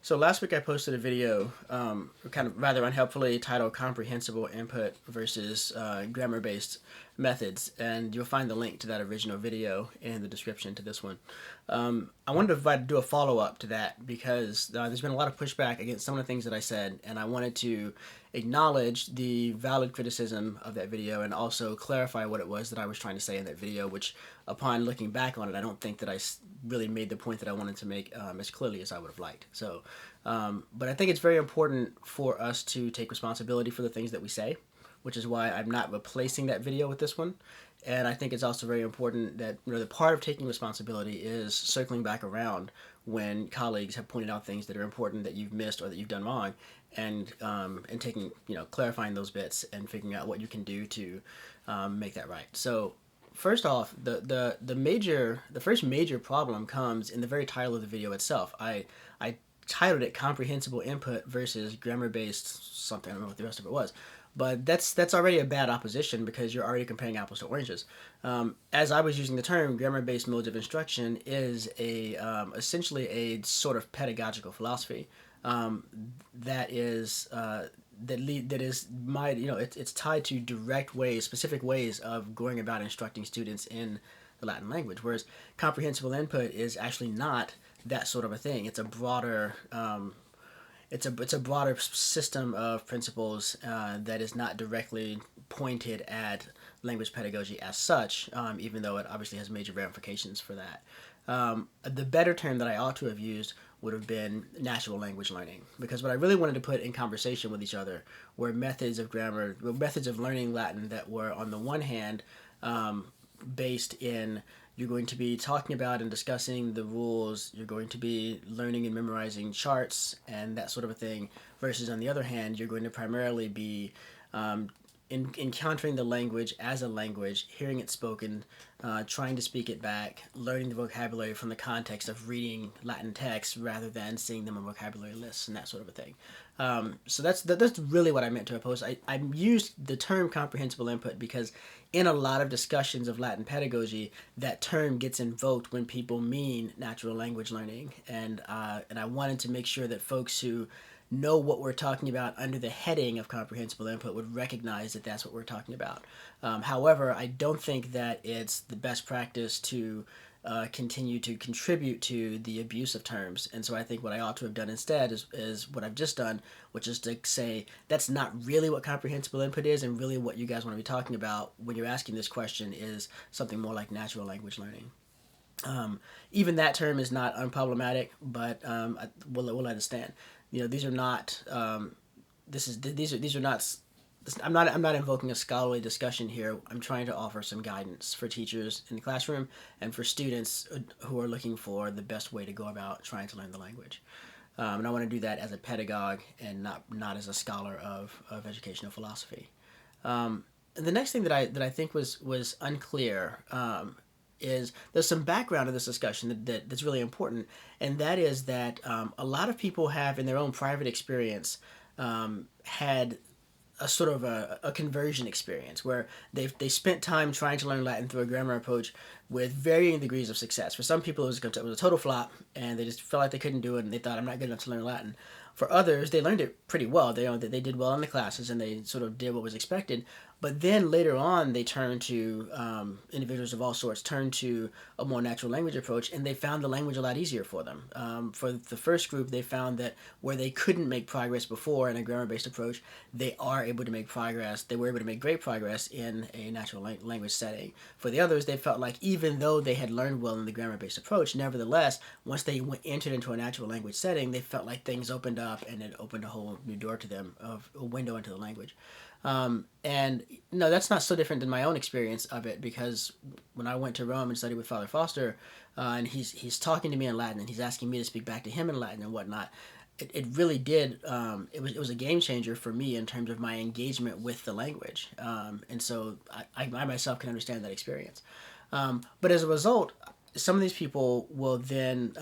So last week I posted a video, kind of rather unhelpfully titled "Comprehensible Input versus Grammar-Based Methods," and you'll find the link to that original video in the description to this one. I wanted to do a follow-up to that because there's been a lot of pushback against some of the things that I said, and I wanted to acknowledge the valid criticism of that video and also clarify what it was that I was trying to say in that video, which upon looking back on it, I don't think that I really made the point that I wanted to make as clearly as I would have liked. But I think it's very important for us to take responsibility for the things that we say, which is why I'm not replacing that video with this one. And I think it's also very important that the part of taking responsibility is circling back around when colleagues have pointed out things that are important that you've missed or that you've done wrong, and taking clarifying those bits and figuring out what you can do to make that right. So first off, the first major problem comes in the very title of the video itself. I titled it "Comprehensible Input versus Grammar-Based something." I don't know what the rest of it was, but that's already a bad opposition because you're already comparing apples to oranges. As I was using the term, grammar-based modes of instruction is essentially a sort of pedagogical philosophy that is that is my it's tied to direct ways, specific ways of going about instructing students in the Latin language, whereas comprehensible input is actually not that sort of a thing. It's a broader it's a broader system of principles that is not directly pointed at language pedagogy as such, even though it obviously has major ramifications for that. The better term that I ought to have used would have been natural language learning, because what I really wanted to put in conversation with each other were methods of methods of learning Latin that were, on the one hand, based in you're going to be talking about and discussing the rules, you're going to be learning and memorizing charts and that sort of a thing, versus on the other hand, you're going to primarily be encountering the language as a language, hearing it spoken, trying to speak it back, learning the vocabulary from the context of reading Latin texts rather than seeing them on vocabulary lists and that sort of a thing. So that's really what I meant to oppose. I used the term comprehensible input because in a lot of discussions of Latin pedagogy, that term gets invoked when people mean natural language learning, and I wanted to make sure that folks who know what we're talking about under the heading of comprehensible input would recognize that that's what we're talking about. However, I don't think that it's the best practice to continue to contribute to the abuse of terms. And so I think what I ought to have done instead is what I've just done, which is to say that's not really what comprehensible input is, and really what you guys want to be talking about when you're asking this question is something more like natural language learning. Even that term is not unproblematic, but we'll let it stand. These are not. These are not. I'm not invoking a scholarly discussion here. I'm trying to offer some guidance for teachers in the classroom and for students who are looking for the best way to go about trying to learn the language. And I want to do that as a pedagogue and not as a scholar of educational philosophy. The next thing that I think was unclear is there's some background to this discussion that's really important, and that is that a lot of people have, in their own private experience, had a sort of a conversion experience where they spent time trying to learn Latin through a grammar approach with varying degrees of success. For some people, it was a total flop, and they just felt like they couldn't do it, and they thought, I'm not good enough to learn Latin. For others, they learned it pretty well. They did well in the classes, and they sort of did what was expected. But then later on, they turned to individuals of all sorts turned to a more natural language approach, and they found the language a lot easier for them. For the first group, they found that where they couldn't make progress before in a grammar-based approach, they are able to make progress. They were able to make great progress in a natural language setting. For the others, they felt like even though they had learned well in the grammar-based approach, nevertheless, once they entered into a natural language setting, they felt like things opened up, and it opened a whole new door to them, of a window into the language. And no, that's not so different than my own experience of it, because when I went to Rome and studied with Father Foster, and he's talking to me in Latin, and he's asking me to speak back to him in Latin and whatnot, it really did, it was a game changer for me in terms of my engagement with the language. And so I myself can understand that experience. But as a result, some of these people will then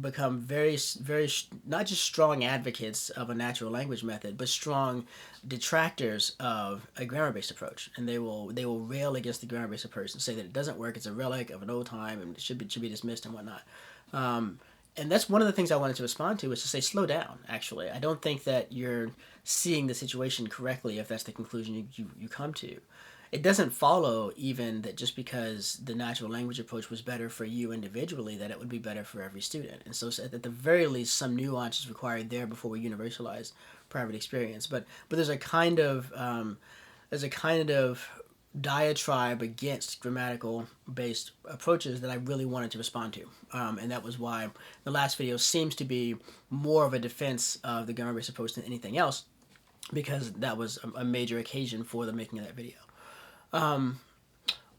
become very, very not just strong advocates of a natural language method, but strong detractors of a grammar-based approach, and they will rail against the grammar-based approach and say that it doesn't work, it's a relic of an old time, and it should be dismissed and whatnot. And that's one of the things I wanted to respond to, is to say, slow down. Actually, I don't think that you're seeing the situation correctly if that's the conclusion you come to. It doesn't follow even that just because the natural language approach was better for you individually, that it would be better for every student. And so at the very least, some nuance is required there before we universalize private experience. But there's a kind of diatribe against grammatical based approaches that I really wanted to respond to. And that was why the last video seems to be more of a defense of the grammar based approach than anything else, because that was a major occasion for the making of that video.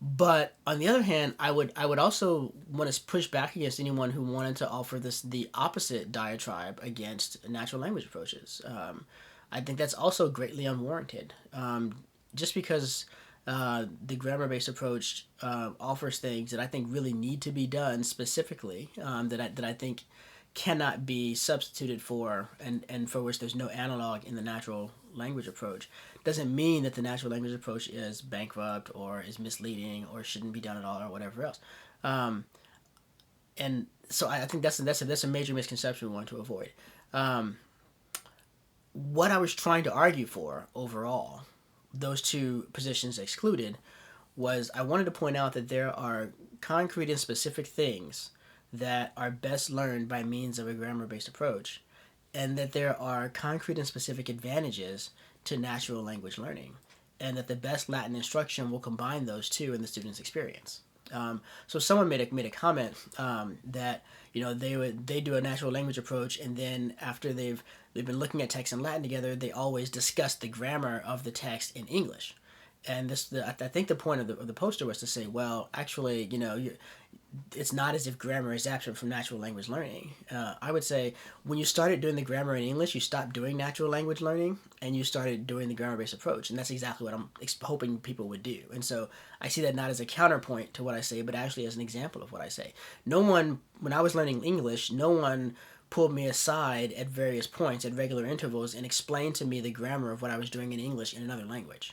But on the other hand, I would also want to push back against anyone who wanted to offer the opposite diatribe against natural language approaches. I think that's also greatly unwarranted. Just because the grammar-based approach offers things that I think really need to be done specifically, that I think cannot be substituted for, and for which there's no analog in the natural language approach, doesn't mean that the natural language approach is bankrupt or is misleading or shouldn't be done at all or whatever else. And so I think that's a major misconception we want to avoid. What I was trying to argue for overall, those two positions excluded, was I wanted to point out that there are concrete and specific things that are best learned by means of a grammar-based approach, and that there are concrete and specific advantages to natural language learning, and that the best Latin instruction will combine those two in the student's experience. So someone made a comment that they do a natural language approach, and then after they've been looking at text in Latin together, they always discuss the grammar of the text in English. And I think the point of the poster was to say, well, actually, it's not as if grammar is absent from natural language learning. I would say when you started doing the grammar in English, you stopped doing natural language learning and you started doing the grammar-based approach. And that's exactly what I'm hoping people would do. And so I see that not as a counterpoint to what I say, but actually as an example of what I say. When I was learning English, no one pulled me aside at various points at regular intervals and explained to me the grammar of what I was doing in English in another language.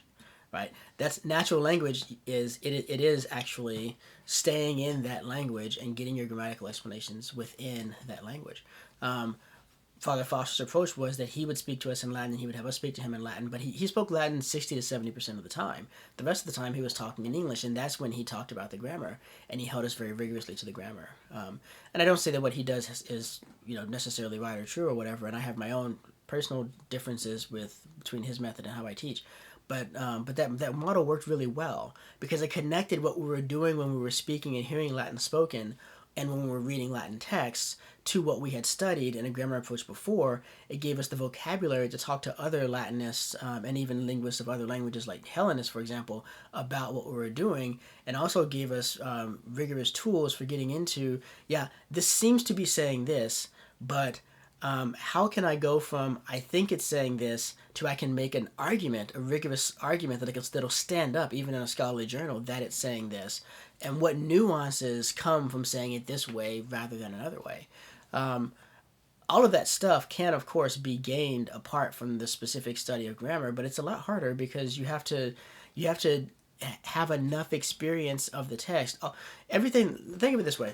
Right? That's natural language. It is actually staying in that language and getting your grammatical explanations within that language. Father Foster's approach was that he would speak to us in Latin and he would have us speak to him in Latin, but he spoke Latin 60 to 70% of the time. The rest of the time he was talking in English, and that's when he talked about the grammar, and he held us very rigorously to the grammar. And I don't say that what he does is necessarily right or true or whatever, and I have my own personal differences between his method and how I teach. But that model worked really well because it connected what we were doing when we were speaking and hearing Latin spoken and when we were reading Latin texts to what we had studied in a grammar approach before. It gave us the vocabulary to talk to other Latinists and even linguists of other languages like Hellenists, for example, about what we were doing, and also gave us rigorous tools for getting into, this seems to be saying this, but how can I go from I think it's saying this to I can make an argument, a rigorous argument that'll stand up even in a scholarly journal that it's saying this, and what nuances come from saying it this way rather than another way. All of that stuff can, of course, be gained apart from the specific study of grammar, but it's a lot harder because you have to have enough experience of the text. Think of it this way.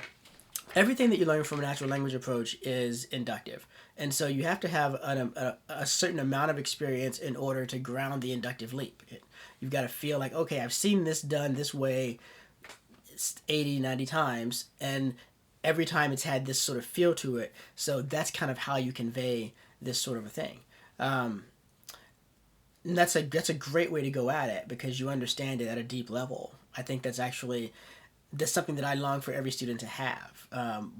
Everything that you learn from a natural language approach is inductive. And so you have to have a certain amount of experience in order to ground the inductive leap. You've got to feel like, okay, I've seen this done this way 80, 90 times, and every time it's had this sort of feel to it. So that's kind of how you convey this sort of a thing. And that's a great way to go at it because you understand it at a deep level. I think that's something that I long for every student to have.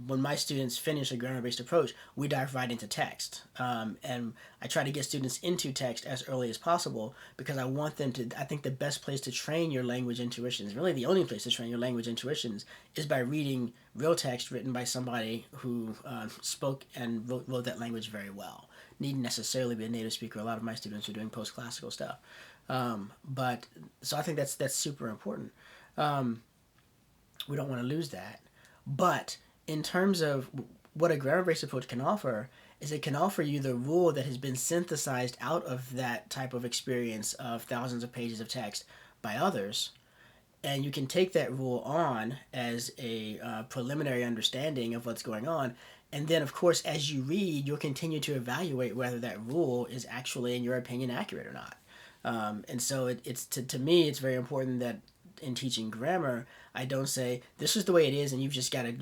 When my students finish a grammar-based approach, we dive right into text. And I try to get students into text as early as possible because I want them to, I think the best place to train your language intuitions, really the only place to train your language intuitions, is by reading real text written by somebody who spoke and wrote that language very well. Needn't necessarily be a native speaker. A lot of my students are doing post-classical stuff. So I think that's super important. We don't want to lose that. But in terms of what a grammar-based approach can offer, is it can offer you the rule that has been synthesized out of that type of experience of thousands of pages of text by others, and you can take that rule on as a preliminary understanding of what's going on, And then, of course, as you read, you'll continue to evaluate whether that rule is actually, in your opinion, accurate or not. And so it's to me, it's very important that in teaching grammar, I don't say this is the way it is, and you've just got to.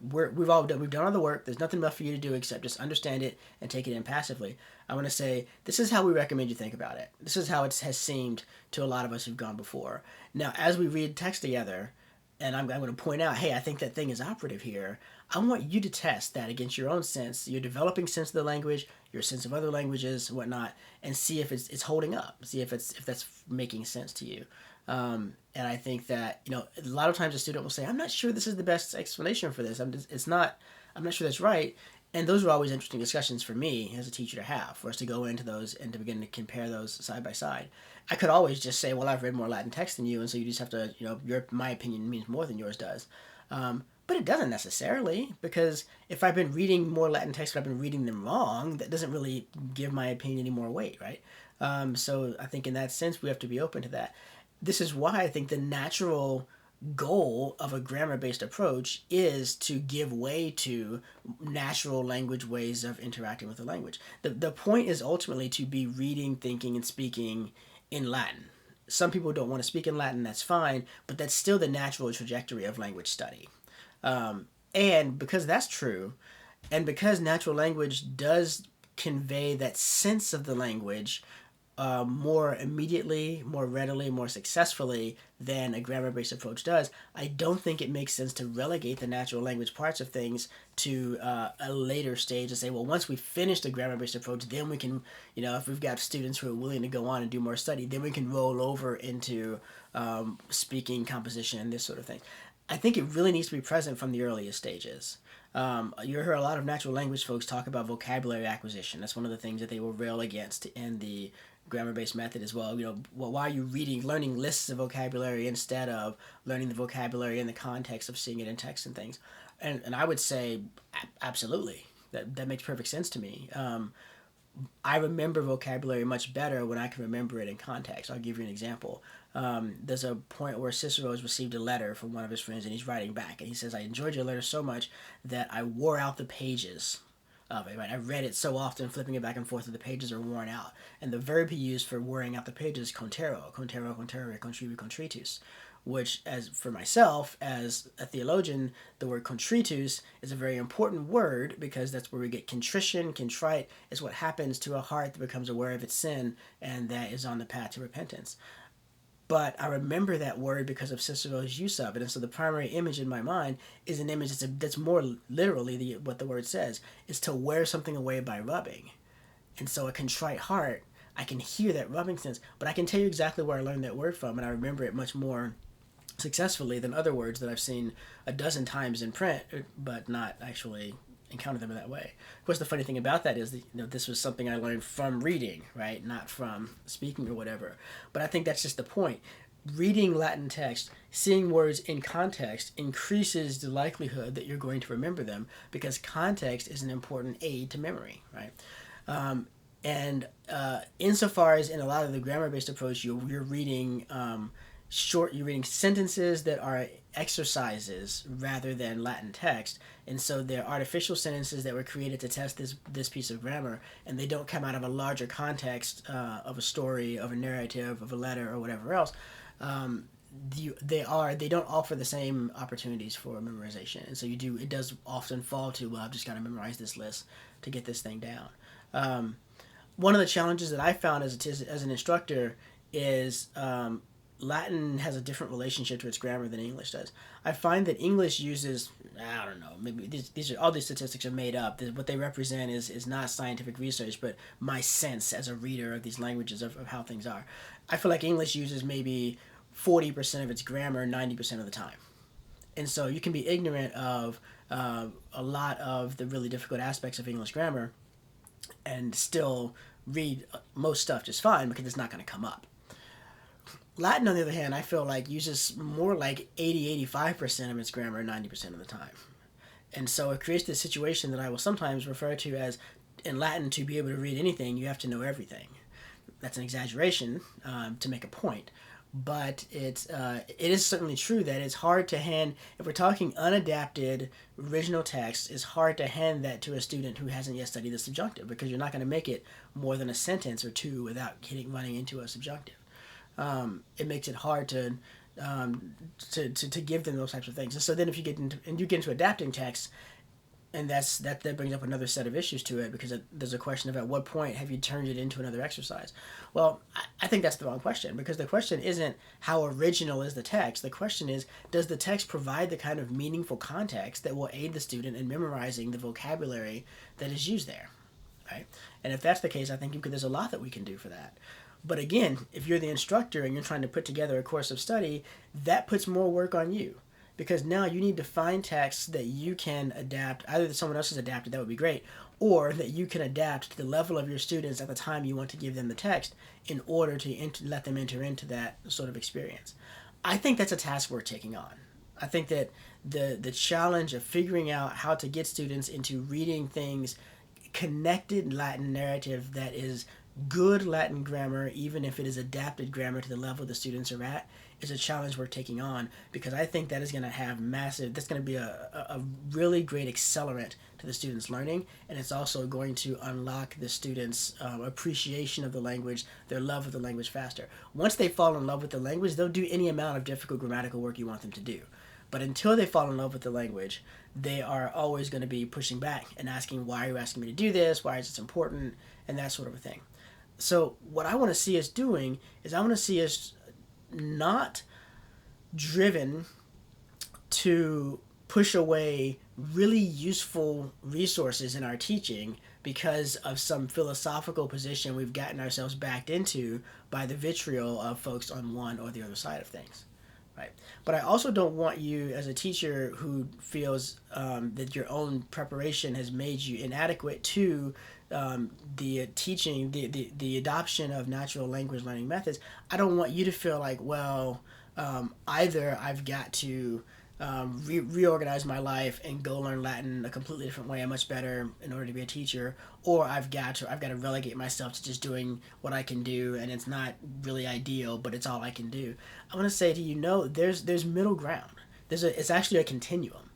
We've done all the work. There's nothing left for you to do except just understand it and take it in passively. I want to say this is how we recommend you think about it. This is how it has seemed to a lot of us who've gone before. Now, as we read text together, and I'm going to point out, hey, I think that thing is operative here. I want you to test that against your own sense, your developing sense of the language, your sense of other languages, whatnot, and see if it's holding up. See if that's making sense to you. And I think that a lot of times a student will say, "I'm not sure this is the best explanation for this. I'm not sure that's right." And those are always interesting discussions for me as a teacher to have, for us to go into those and to begin to compare those side by side. I could always just say, well, I've read more Latin text than you, and so you just have to, my opinion means more than yours does. But it doesn't necessarily, because if I've been reading more Latin text but I've been reading them wrong, that doesn't really give my opinion any more weight, right? So I think in that sense, we have to be open to that. This is why I think the natural goal of a grammar-based approach is to give way to natural language ways of interacting with the language. The point is ultimately to be reading, thinking, and speaking in Latin. Some people don't want to speak in Latin, that's fine, but that's still the natural trajectory of language study. And because that's true, and because natural language does convey that sense of the language more immediately, more readily, more successfully than a grammar-based approach does, I don't think it makes sense to relegate the natural language parts of things to a later stage and say, well, once we finish the grammar-based approach, then we can, if we've got students who are willing to go on and do more study, then we can roll over into speaking, composition, and this sort of thing. I think it really needs to be present from the earliest stages. You hear a lot of natural language folks talk about vocabulary acquisition. That's one of the things that they will rail against in the grammar-based method as well. Why are you learning lists of vocabulary instead of learning the vocabulary in the context of seeing it in text and things? And I would say absolutely. That makes perfect sense to me. I remember vocabulary much better when I can remember it in context. I'll give you an example. There's a point where Cicero has received a letter from one of his friends, and he's writing back, and he says, "I enjoyed your letter so much that I wore out the pages of it." Right? I read it so often, flipping it back and forth, that the pages are worn out. And the verb he used for wearing out the pages is contero, contrivi, contritus. Which, as for myself, as a theologian, the word contritus is a very important word because that's where we get contrition. Contrite is what happens to a heart that becomes aware of its sin and that is on the path to repentance. But I remember that word because of Cicero's use of it, and so the primary image in my mind is an image that's more literally what the word says, is to wear something away by rubbing. And so a contrite heart, I can hear that rubbing sense, but I can tell you exactly where I learned that word from, and I remember it much more successfully than other words that I've seen a dozen times in print, but not actually encounter them in that way. Of course, the funny thing about that is that this was something I learned from reading, right? Not from speaking or whatever. But I think that's just the point. Reading Latin text, seeing words in context increases the likelihood that you're going to remember them because context is an important aid to memory, right? And insofar as in a lot of the grammar-based approach, you're reading you're reading sentences that are exercises rather than Latin text, and so they're artificial sentences that were created to test this piece of grammar, and they don't come out of a larger context of a story, of a narrative, of a letter, or whatever else. They don't offer the same opportunities for memorization, and so it does often fall to, well, I've just got to memorize this list to get this thing down. One of the challenges that I found as an instructor is Latin has a different relationship to its grammar than English does. I find that English uses, I don't know, maybe these are all these statistics are made up. What they represent is not scientific research, but my sense as a reader of these languages of how things are. I feel like English uses maybe 40% of its grammar 90% of the time. And so you can be ignorant of a lot of the really difficult aspects of English grammar and still read most stuff just fine because it's not going to come up. Latin, on the other hand, I feel like uses more like 80-85% of its grammar 90% of the time. And so it creates this situation that I will sometimes refer to as, in Latin, to be able to read anything, you have to know everything. That's an exaggeration to make a point. but it is certainly true that it's hard to hand, if we're talking unadapted original text, it's hard to hand that to a student who hasn't yet studied the subjunctive, because you're not going to make it more than a sentence or two without running into a subjunctive. It makes it hard to give them those types of things. And so then if you get into adapting text, and that brings up another set of issues to it, because there's a question of at what point have you turned it into another exercise. Well, I think that's the wrong question, because the question isn't how original is the text. The question is, does the text provide the kind of meaningful context that will aid the student in memorizing the vocabulary that is used there, right? And if that's the case, I think there's a lot that we can do for that. But again, if you're the instructor and you're trying to put together a course of study, that puts more work on you, because now you need to find texts that you can adapt, either that someone else has adapted, that would be great, or that you can adapt to the level of your students at the time you want to give them the text in order to let them enter into that sort of experience. I think that's a task worth taking on. I think that the challenge of figuring out how to get students into reading things, connected Latin narrative that is good Latin grammar, even if it is adapted grammar to the level the students are at, is a challenge we're taking on, because I think that is going to have that's going to be a really great accelerant to the students' learning, and it's also going to unlock the students' appreciation of the language, their love of the language faster. Once they fall in love with the language, they'll do any amount of difficult grammatical work you want them to do. But until they fall in love with the language, they are always going to be pushing back and asking, why are you asking me to do this? Why is this important? And that sort of a thing. So what I want to see us doing is I want to see us not driven to push away really useful resources in our teaching because of some philosophical position we've gotten ourselves backed into by the vitriol of folks on one or the other side of things. Right. But I also don't want you, as a teacher who feels that your own preparation has made you inadequate to the teaching, the adoption of natural language learning methods. I don't want you to feel like, well, either I've got to reorganize my life and go learn Latin a completely different way, much better in order to be a teacher, or I've got to relegate myself to just doing what I can do, and it's not really ideal, but it's all I can do. I want to say to you, no, there's middle ground. It's actually a continuum.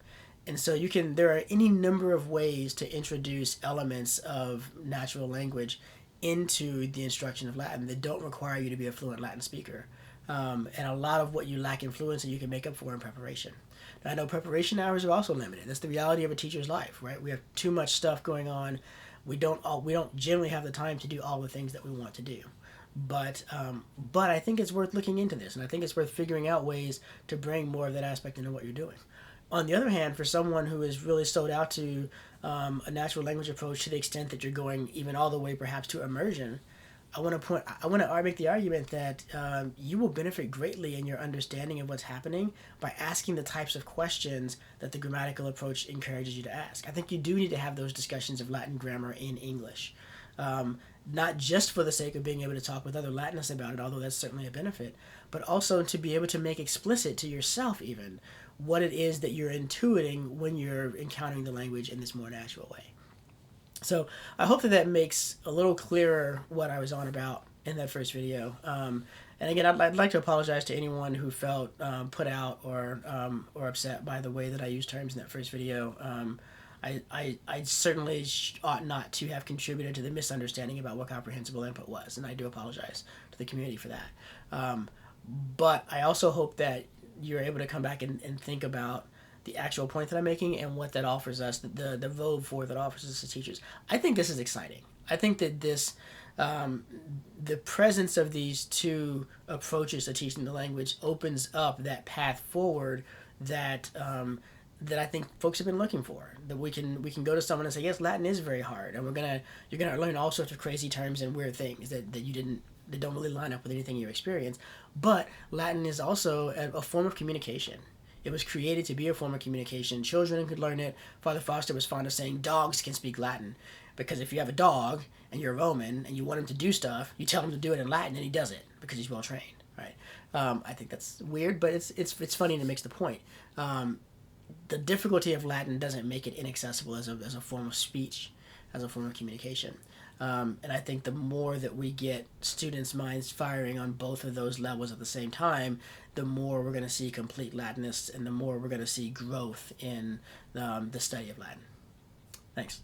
And so there are any number of ways to introduce elements of natural language into the instruction of Latin that don't require you to be a fluent Latin speaker. And a lot of what you lack in fluency you can make up for in preparation. Now, I know preparation hours are also limited. That's the reality of a teacher's life, right? We have too much stuff going on. We don't generally have the time to do all the things that we want to do. But I think it's worth looking into this, and I think it's worth figuring out ways to bring more of that aspect into what you're doing. On the other hand, for someone who is really sold out to a natural language approach to the extent that you're going even all the way perhaps to immersion, I want to make the argument that you will benefit greatly in your understanding of what's happening by asking the types of questions that the grammatical approach encourages you to ask. I think you do need to have those discussions of Latin grammar in English, not just for the sake of being able to talk with other Latinists about it, although that's certainly a benefit, but also to be able to make explicit to yourself even what it is that you're intuiting when you're encountering the language in this more natural way. So I hope that makes a little clearer what I was on about in that first video. And again, I'd like to apologize to anyone who felt put out or upset by the way that I used terms in that first video. I certainly ought not to have contributed to the misunderstanding about what comprehensible input was, and I do apologize to the community for that. But I also hope that you're able to come back and think about the actual point that I'm making and what that offers us, the Vogue for that offers us as teachers. I think this is exciting. I think that this, the presence of these two approaches to teaching the language opens up that path forward that that I think folks have been looking for. That we can go to someone and say, yes, Latin is very hard, and you're gonna learn all sorts of crazy terms and weird things that don't really line up with anything you experience. But Latin is also a form of communication. It was created to be a form of communication. Children could learn it. Father Foster was fond of saying dogs can speak Latin, because if you have a dog and you're a Roman and you want him to do stuff, you tell him to do it in Latin and he does it because he's well trained, right? I think that's weird, but it's funny and it makes the point. The difficulty of Latin doesn't make it inaccessible as a form of speech, as a form of communication. And I think the more that we get students' minds firing on both of those levels at the same time, the more we're going to see complete Latinists and the more we're going to see growth in the study of Latin. Thanks.